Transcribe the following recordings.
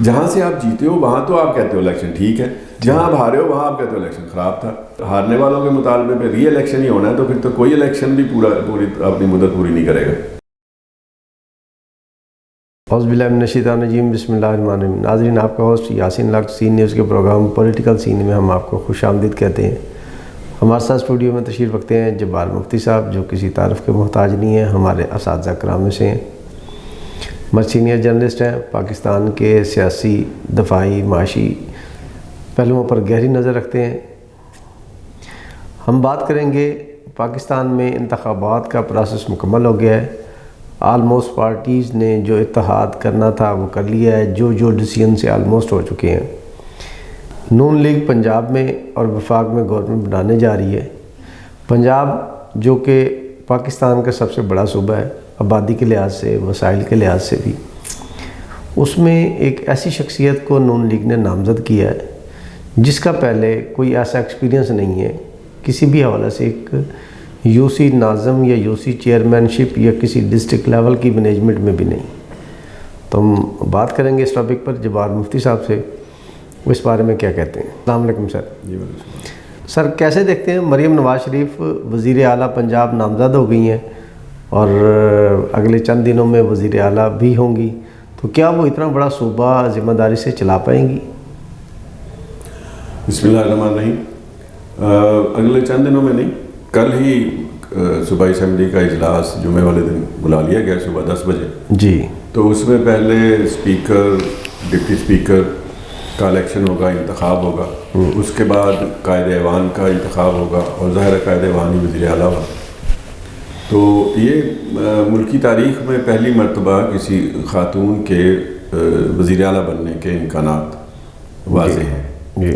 جہاں سے آپ جیتے ہو وہاں تو آپ کہتے ہو الیکشن ٹھیک ہے، جہاں آپ ہارے ہو وہاں آپ کہتے ہو الیکشن خراب تھا. ہارنے والوں کے مطالبے پہ ری الیکشن ہی ہونا ہے، تو پھر تو کوئی الیکشن بھی پوری اپنی مدت پوری نہیں کرے گا. اعوذ باللہ من الشیطان الرجیم، بسم اللہ الرحمن الرحیم. ناظرین، آپ کا ہوسٹ یاسین لاکھ سی نیوز کے پروگرام پولیٹیکل سین میں ہم آپ کو خوش آمدید کہتے ہیں. ہمارے ساتھ اسٹوڈیو میں تشریف رکھتے ہیں جبار مفتی صاحب، جو کسی تعارف کے محتاج نہیں ہیں، ہمارے اساتذہ کرام میں سے ہیں. سینئر جرنلسٹ ہیں، پاکستان کے سیاسی، دفاعی، معاشی پہلوؤں پر گہری نظر رکھتے ہیں. ہم بات کریں گے پاکستان میں انتخابات کا پروسیس مکمل ہو گیا ہے. آلموسٹ پارٹیز نے جو اتحاد کرنا تھا وہ کر لیا ہے، جو ڈیسیژن سے آلموسٹ ہو چکے ہیں. نون لیگ پنجاب میں اور وفاق میں گورنمنٹ بنانے جا رہی ہے. پنجاب جو کہ پاکستان کا سب سے بڑا صوبہ ہے، آبادی کے لحاظ سے، وسائل کے لحاظ سے بھی، اس میں ایک ایسی شخصیت کو نون لیگ نے نامزد کیا ہے جس کا پہلے کوئی ایسا ایکسپیرینس نہیں ہے کسی بھی حوالے سے. ایک یو سی ناظم یا یو سی چیئرمین شپ یا کسی ڈسٹرکٹ لیول کی مینجمنٹ میں بھی نہیں. تو ہم بات کریں گے اس ٹاپک پر جبار مفتی صاحب سے، وہ اس بارے میں کیا کہتے ہیں. السلام علیکم سر. جی سر، کیسے دیکھتے ہیں مریم نواز شریف وزیر اعلیٰ پنجاب نامزد ہو گئی ہیں اور اگلے چند دنوں میں وزیر اعلیٰ بھی ہوں گی، تو کیا وہ اتنا بڑا صوبہ ذمہ داری سے چلا پائیں گی؟ بسم اللہ الرحمن الرحیم. اگلے چند دنوں میں نہیں، کل ہی صوبائی اسمبلی کا اجلاس جمعے والے دن بلا لیا گیا صبح 10 بجے. جی. تو اس میں پہلے اسپیکر، ڈپٹی اسپیکر کا الیکشن ہوگا، انتخاب ہوگا. اس کے بعد قائد ایوان کا انتخاب ہوگا، اور ظاہر قائد ایوان ہی وزیر اعلیٰ ہوگا. تو یہ ملکی تاریخ میں پہلی مرتبہ کسی خاتون کے وزیر اعلیٰ بننے کے امکانات واضح ہیں.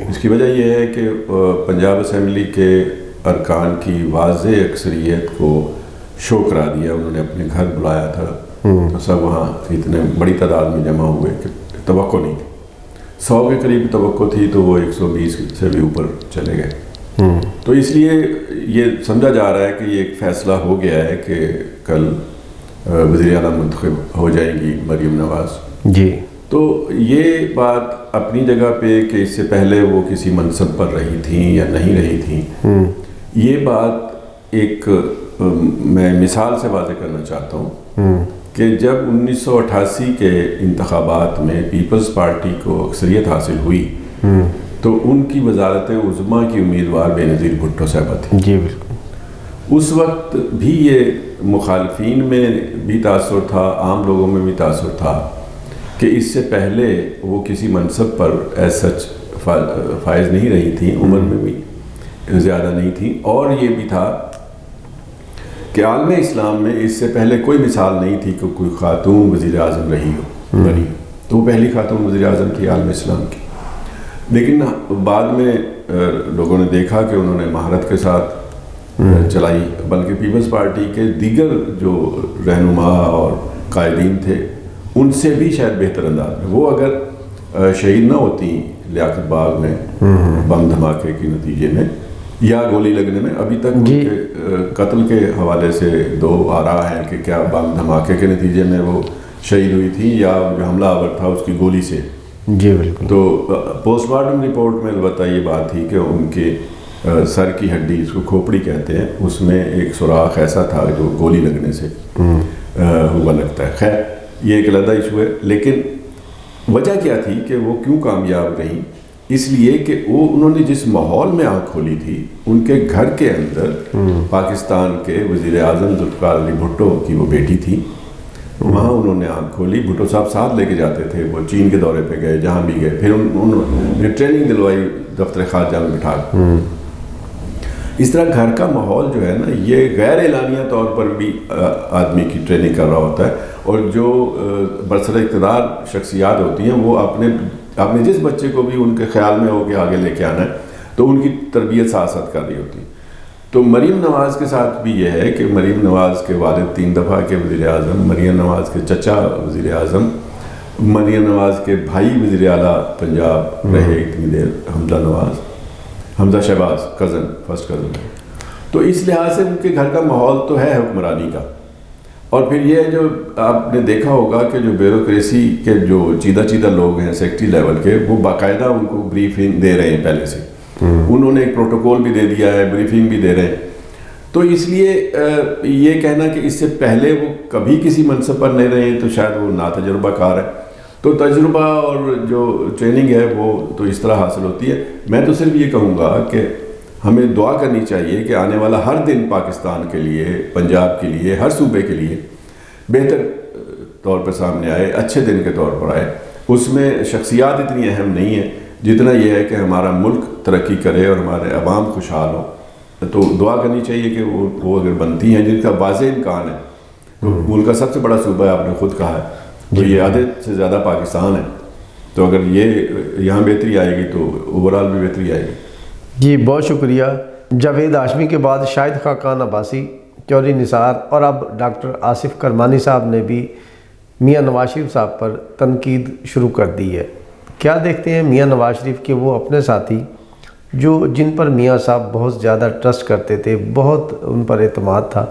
اس کی وجہ یہ ہے کہ پنجاب اسمبلی کے ارکان کی واضح اکثریت کو شو کرا دیا. انہوں نے اپنے گھر بلایا تھا، تو سب وہاں اتنے بڑی تعداد میں جمع ہوئے کہ توقع نہیں تھی. 100 کے قریب توقع تھی، تو وہ 120 سے بھی اوپر چلے گئے. تو اس لیے یہ سمجھا جا رہا ہے کہ یہ ایک فیصلہ ہو گیا ہے کہ کل وزیر اعلیٰ منتخب ہو جائیں گی مریم نواز. جی. تو یہ بات اپنی جگہ پہ کہ اس سے پہلے وہ کسی منصب پر رہی تھیں یا نہیں رہی تھیں، یہ بات ایک میں مثال سے واضح کرنا چاہتا ہوں کہ جب 1988 کے انتخابات میں پیپلز پارٹی کو اکثریت حاصل ہوئی تو ان کی وزارت عظمیٰ کی امیدوار بے نظیر بھٹو صاحبہ تھی. جی بالکل. اس وقت بھی یہ مخالفین میں بھی تاثر تھا، عام لوگوں میں بھی تاثر تھا کہ اس سے پہلے وہ کسی منصب پر ایز سچ فائز نہیں رہی تھیں، عمر میں بھی زیادہ نہیں تھیں. اور یہ بھی تھا کہ عالم اسلام میں اس سے پہلے کوئی مثال نہیں تھی کہ کوئی خاتون وزیر اعظم رہی ہو، بنی. تو وہ پہلی خاتون وزیر اعظم تھی عالم اسلام کی. لیکن بعد میں لوگوں نے دیکھا کہ انہوں نے مہارت کے ساتھ چلائی، بلکہ پیپلز پارٹی کے دیگر جو رہنما اور قائدین تھے ان سے بھی شاید بہتر انداز میں، وہ اگر شہید نہ ہوتی لیاقت باغ میں بم دھماکے کے نتیجے میں یا گولی لگنے میں، ابھی تک ان کے قتل کے حوالے سے دو آراء ہیں کہ کیا بم دھماکے کے نتیجے میں وہ شہید ہوئی تھی یا جو حملہ آور تھا اس کی گولی سے. جی بالکل. تو پوسٹ مارٹم رپورٹ میں البتہ یہ بات تھی کہ ان کے سر کی ہڈی، اس کو کھوپڑی کہتے ہیں، اس میں ایک سوراخ ایسا تھا جو گولی لگنے سے ہوا لگتا ہے. خیر یہ ایک علیحدہ ایشو ہے. لیکن وجہ کیا تھی کہ وہ کیوں کامیاب رہیں؟ اس لیے کہ انہوں نے جس ماحول میں آنکھ کھولی تھی، ان کے گھر کے اندر پاکستان کے وزیر اعظم ذوالفقار علی بھٹو کی وہ بیٹی تھی، وہاں انہوں نے آنکھ کھولی. بھٹو صاحب ساتھ لے کے جاتے تھے، وہ چین کے دورے پہ گئے، جہاں بھی گئے، پھر انہوں نے ٹریننگ دلوائی دفتر خارجہ میں بٹھا. اس طرح گھر کا ماحول جو ہے نا، یہ غیر اعلانیہ طور پر بھی آدمی کی ٹریننگ کر رہا ہوتا ہے. اور جو برسر اقتدار شخصیات ہوتی ہیں وہ اپنے جس بچے کو بھی ان کے خیال میں ہو کہ آگے لے کے آنا ہے تو ان کی تربیت ساتھ ساتھ کر رہی ہوتی ہے. تو مریم نواز کے ساتھ بھی یہ ہے کہ مریم نواز کے والد 3 دفعہ کے وزیر اعظم، مریم نواز کے چچا وزیر اعظم، مریم نواز کے بھائی وزیر اعلیٰ پنجاب رہے اتنی دیر، حمزہ شہباز فرسٹ کزن. تو اس لحاظ سے ان کے گھر کا ماحول تو ہے حکمرانی کا. اور پھر یہ جو آپ نے دیکھا ہوگا کہ جو بیوروکریسی کے جو چیدہ لوگ ہیں سیکٹری لیول کے، وہ باقاعدہ ان کو بریفنگ دے رہے ہیں پہلے سے، انہوں نے ایک پروٹوکول بھی دے دیا ہے، بریفنگ بھی دے رہے ہیں. تو اس لیے یہ کہنا کہ اس سے پہلے وہ کبھی کسی منصب پر نہیں رہے ہیں تو شاید وہ ناتجربہ کار ہے. تو تجربہ اور جو ٹریننگ ہے وہ تو اس طرح حاصل ہوتی ہے. میں تو صرف یہ کہوں گا کہ ہمیں دعا کرنی چاہیے کہ آنے والا ہر دن پاکستان کے لیے، پنجاب کے لیے، ہر صوبے کے لیے بہتر طور پر سامنے آئے، اچھے دن کے طور پر آئے. اس میں شخصیات اتنی اہم نہیں ہیں جتنا یہ ہے کہ ہمارا ملک ترقی کرے اور ہمارے عوام خوشحال ہو. تو دعا کرنی چاہیے کہ وہ اگر بنتی ہیں جن کا واضح امکان ہے. تو ملک کا سب سے بڑا صوبہ ہے، آپ نے خود کہا ہے، تو یہ آدھے سے زیادہ پاکستان ہے. تو اگر یہ یہاں بہتری آئے گی تو اوورال بھی بہتری آئے گی. جی بہت شکریہ. جاوید ہاشمی کے بعد شاہد خاقان عباسی، چودھری نثار اور اب ڈاکٹر آصف کرمانی صاحب نے بھی میاں نواز شریف صاحب پر تنقید شروع کر دی ہے. کیا دیکھتے ہیں میاں نواز شریف کے وہ اپنے ساتھی جن پر میاں صاحب بہت زیادہ ٹرسٹ کرتے تھے، بہت ان پر اعتماد تھا،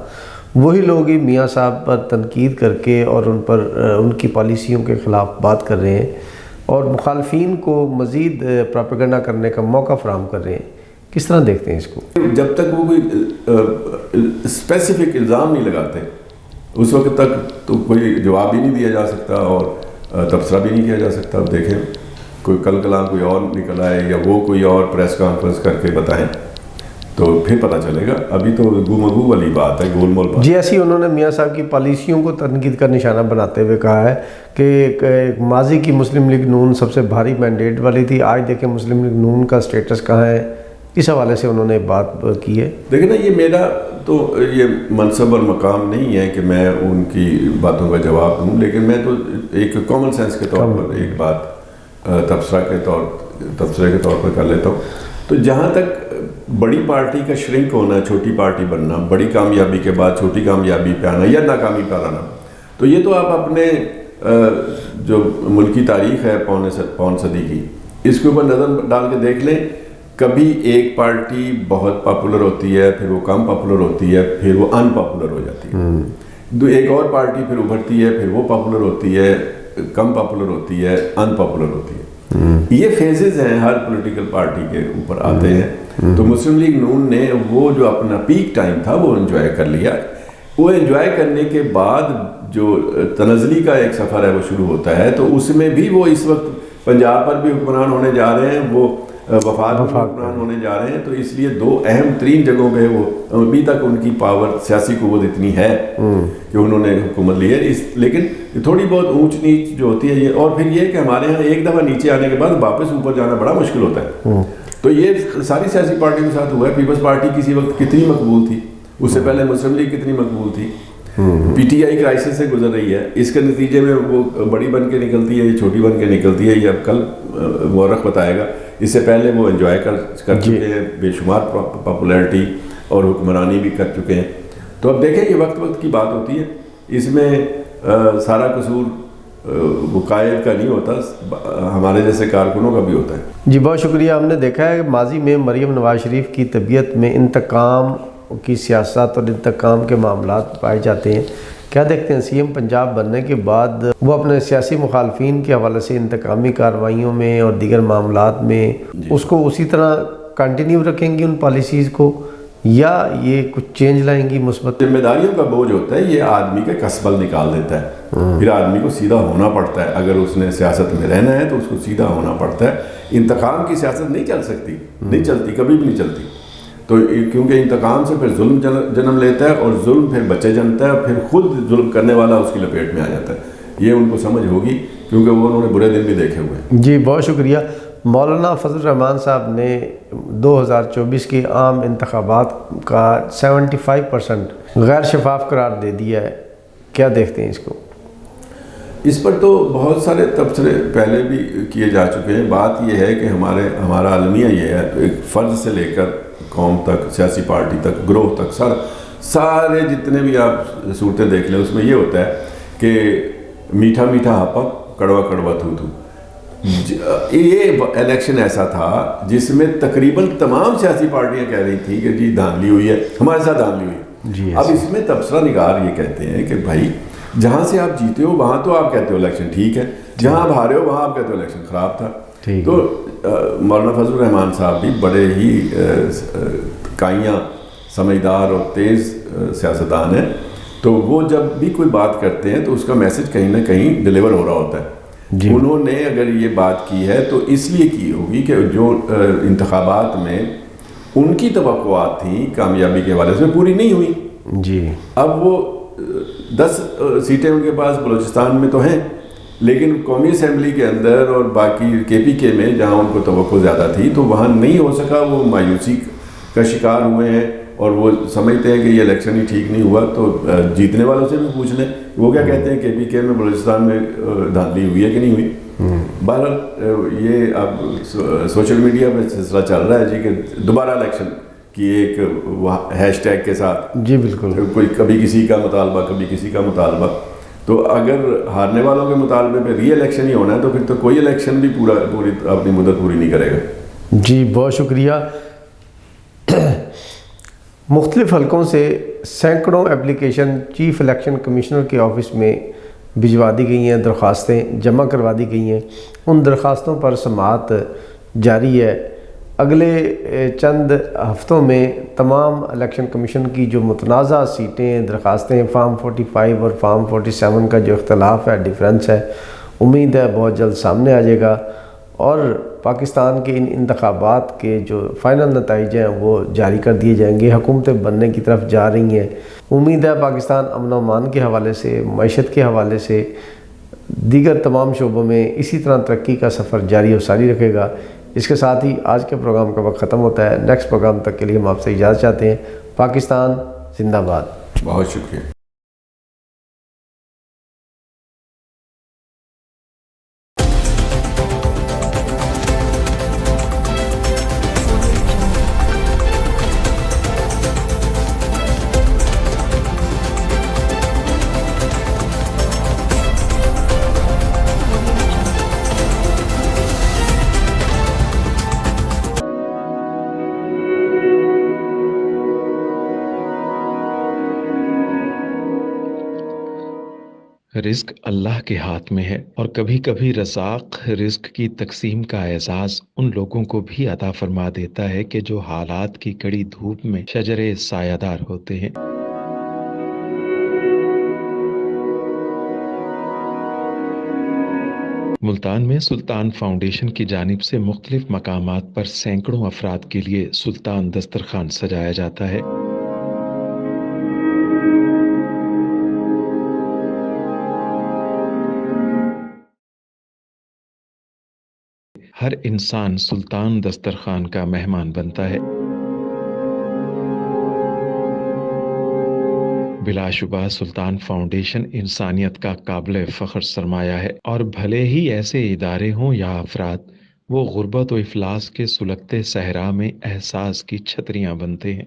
وہی لوگ ہی میاں صاحب پر تنقید کر کے اور ان کی پالیسیوں کے خلاف بات کر رہے ہیں اور مخالفین کو مزید پروپیگنڈا کرنے کا موقع فراہم کر رہے ہیں. کس طرح دیکھتے ہیں اس کو؟ جب تک وہ کوئی اسپیسیفک الزام نہیں لگاتے اس وقت تک تو کوئی جواب بھی نہیں دیا جا سکتا اور تبصرہ بھی نہیں کیا جا سکتا. اب دیکھیں کوئی کل کلام کوئی اور نکل آئے یا وہ کوئی اور پریس کانفرنس کر کے بتائیں تو پھر پتہ چلے گا. ابھی تو گو مگو والی بات ہے، گول مول بات. جی ایسی انہوں نے میاں صاحب کی پالیسیوں کو تنقید کا نشانہ بناتے ہوئے کہا ہے کہ ماضی کی مسلم لیگ نون سب سے بھاری مینڈیٹ والی تھی، آج دیکھیں مسلم لیگ نون کا سٹیٹس کہاں ہے. اس حوالے سے انہوں نے بات کی ہے. دیکھیں نا، یہ میرا تو یہ منصب اور مقام نہیں ہے کہ میں ان کی باتوں کا جواب دوں، لیکن میں تو ایک کامن سینس کے طور پر ایک بات تبصرے کے طور پر کر لیتا ہوں. تو جہاں تک بڑی پارٹی کا شرنک ہونا، چھوٹی پارٹی بننا، بڑی کامیابی کے بعد چھوٹی کامیابی پہ آنا یا ناکامی پہ آنا، تو یہ تو آپ اپنے جو ملکی تاریخ ہے پون صدی کی، اس کے اوپر نظر ڈال کے دیکھ لیں. کبھی ایک پارٹی بہت پاپولر ہوتی ہے، پھر وہ کم پاپولر ہوتی ہے، پھر وہ ان پاپولر ہو جاتی ہے. ایک اور پارٹی پھر ابھرتی ہے، پھر وہ پاپولر ہوتی ہے، کم پاپولر ہوتی ہے، ان پاپولر ہوتی ہے. یہ فیزز ہیں، ہر پولیٹیکل پارٹی کے اوپر آتے ہیں. تو مسلم لیگ نون نے وہ جو اپنا پیک ٹائم تھا وہ انجوائے کر لیا. وہ انجوائے کرنے کے بعد جو تنزلی کا ایک سفر ہے وہ شروع ہوتا ہے. تو اس میں بھی وہ اس وقت پنجاب پر بھی حکمران ہونے جا رہے ہیں، وہ وفاق میں حکمران ہونے جا رہے ہیں. تو اس لیے دو اہم ترین جگہوں پہ وہ ابھی تک ان کی پاور، سیاسی قوت اتنی ہے کہ انہوں نے حکومت لی ہے. لیکن تھوڑی بہت اونچ نیچ جو ہوتی ہے یہ، اور پھر یہ کہ ہمارے ہاں ایک دفعہ نیچے آنے کے بعد واپس اوپر جانا بڑا مشکل ہوتا ہے. تو یہ ساری سیاسی پارٹیوں کے ساتھ ہوا ہے. پیپلز پارٹی کسی وقت کتنی مقبول تھی، اس سے پہلے مسلم لیگ کتنی مقبول تھی. پی ٹی آئی کرائسس سے گزر رہی ہے. اس کے نتیجے میں وہ بڑی بن کے نکلتی ہے، یہ چھوٹی بن کے نکلتی ہے. یہ اب کل مورخ بتائے گا. اس سے پہلے وہ انجوائے کر چکے ہیں، بے شمار پاپولیرٹی اور حکمرانی بھی کر چکے ہیں. تو اب دیکھیں یہ وقت کی بات ہوتی ہے. اس میں سارا قصور وہ قائد کا نہیں ہوتا، ہمارے جیسے کارکنوں کا بھی ہوتا ہے. جی بہت شکریہ. ہم نے دیکھا ہے کہ ماضی میں مریم نواز شریف کی طبیعت میں انتقام کی سیاست اور انتقام کے معاملات پائے جاتے ہیں. کیا دیکھتے ہیں سی ایم پنجاب بننے کے بعد وہ اپنے سیاسی مخالفین کے حوالے سے انتقامی کارروائیوں میں اور دیگر معاملات میں اس کو اسی طرح کنٹینیو رکھیں گی ان پالیسیز کو، یا یہ کچھ چینج لائیں گی مثبت؟ ذمہ داریوں کا بوجھ ہوتا ہے، یہ آدمی کا کسبل نکال دیتا ہے. پھر آدمی کو سیدھا ہونا پڑتا ہے. اگر اس نے سیاست میں رہنا ہے تو اس کو سیدھا ہونا پڑتا ہے. انتقام کی سیاست نہیں چل سکتی، نہیں چلتی، کبھی بھی نہیں چلتی. تو کیونکہ انتقام سے پھر ظلم جنم لیتا ہے، اور ظلم پھر بچے جنتا ہے، پھر خود ظلم کرنے والا اس کی لپیٹ میں آ جاتا ہے. یہ ان کو سمجھ ہوگی کیونکہ وہ انہوں نے برے دن بھی دیکھے ہوئے ہیں. جی بہت شکریہ. مولانا فضل الرحمان صاحب نے 2024 کے عام انتخابات کا 75% غیر شفاف قرار دے دیا ہے. کیا دیکھتے ہیں اس کو؟ اس پر تو بہت سارے تبصرے پہلے بھی کیے جا چکے ہیں. بات یہ ہے کہ ہمارا المیہ یہ ہے، ایک فرد سے لے کر قوم تک، سیاسی پارٹی تک، گروہ تک، سارے جتنے بھی آپ صورتیں دیکھ لیں اس میں یہ ہوتا ہے کہ میٹھا میٹھا ہاپا، کڑوا کڑوا تھو تھو. یہ الیکشن ایسا تھا جس میں تقریباً تمام سیاسی پارٹیاں کہہ رہی تھیں کہ جی دھاندلی ہوئی ہے، ہمارے ساتھ دھاندلی ہوئی ہے. جی اب اس میں تبصرہ نگار یہ کہتے ہیں کہ بھائی جہاں سے آپ جیتے ہو وہاں تو آپ کہتے ہو الیکشن ٹھیک ہے، جہاں آپ ہارے ہو وہاں آپ کہتے ہو الیکشن خراب تھا. تو مولانا فضل الرحمان صاحب بھی بڑے ہی کائیاں سمجھدار اور تیز سیاستدان ہیں، تو وہ جب بھی کوئی بات کرتے ہیں تو اس کا میسج کہیں نہ کہیں ڈیلیور ہو رہا ہوتا ہے. انہوں نے اگر یہ بات کی ہے تو اس لیے کی ہوگی کہ جو انتخابات میں ان کی توقعات تھیں کامیابی کے حوالے سے پوری نہیں ہوئی. جی اب وہ 10 سیٹیں ان کے پاس بلوچستان میں تو ہیں، لیکن قومی اسمبلی کے اندر اور باقی کے پی کے میں جہاں ان کو توقع زیادہ تھی تو وہاں نہیں ہو سکا. وہ مایوسی کا شکار ہوئے ہیں اور وہ سمجھتے ہیں کہ یہ الیکشن ہی ٹھیک نہیں ہوا. تو جیتنے والوں سے بھی پوچھ لیں وہ کیا کہتے ہیں، کے پی کے میں بلوچستان میں دھاندلی ہوئی ہے کہ نہیں ہوئی. بہرحال یہ اب سوشل میڈیا پہ سلسلہ چل رہا ہے جی کہ دوبارہ الیکشن کی ایک ہیش ٹیگ کے ساتھ، جی بالکل، کوئی کبھی کسی کا مطالبہ کبھی کسی کا مطالبہ. تو اگر ہارنے والوں کے مطالبے پہ ری الیکشن ہی ہونا ہے تو پھر تو کوئی الیکشن بھی پوری اپنی مدت پوری نہیں کرے گا. جی بہت شکریہ. مختلف حلقوں سے سینکڑوں اپلیکیشن چیف الیکشن کمشنر کے آفس میں بھجوا دی گئی ہیں، درخواستیں جمع کروا دی گئی ہیں. ان درخواستوں پر سماعت جاری ہے. اگلے چند ہفتوں میں تمام الیکشن کمیشن کی جو متنازع سیٹیں درخواستیں فارم 45 اور فارم 47 کا جو اختلاف ہے، ڈیفرنس ہے، امید ہے بہت جلد سامنے آ جائے گا اور پاکستان کے ان انتخابات کے جو فائنل نتائج ہیں وہ جاری کر دیے جائیں گے. حکومتیں بننے کی طرف جا رہی ہیں. امید ہے پاکستان امن و امان کے حوالے سے، معیشت کے حوالے سے، دیگر تمام شعبوں میں اسی طرح ترقی کا سفر جاری و ساری رکھے گا. اس کے ساتھ ہی آج کے پروگرام کا وقت ختم ہوتا ہے. نیکسٹ پروگرام تک کے لیے ہم آپ سے اجازت چاہتے ہیں. پاکستان زندہ باد. بہت شکریہ. رزق اللہ کے ہاتھ میں ہے اور کبھی کبھی رزاق رزق کی تقسیم کا اعزاز ان لوگوں کو بھی عطا فرما دیتا ہے کہ جو حالات کی کڑی دھوپ میں شجرے سایہ دار ہوتے ہیں. ملتان میں سلطان فاؤنڈیشن کی جانب سے مختلف مقامات پر سینکڑوں افراد کے لیے سلطان دسترخوان سجایا جاتا ہے. ہر انسان سلطان دسترخوان کا مہمان بنتا ہے. بلا شبہ سلطان فاؤنڈیشن انسانیت کا قابل فخر سرمایہ ہے اور بھلے ہی ایسے ادارے ہوں یا افراد، وہ غربت و افلاس کے سلگتے صحرا میں احساس کی چھتریاں بنتے ہیں.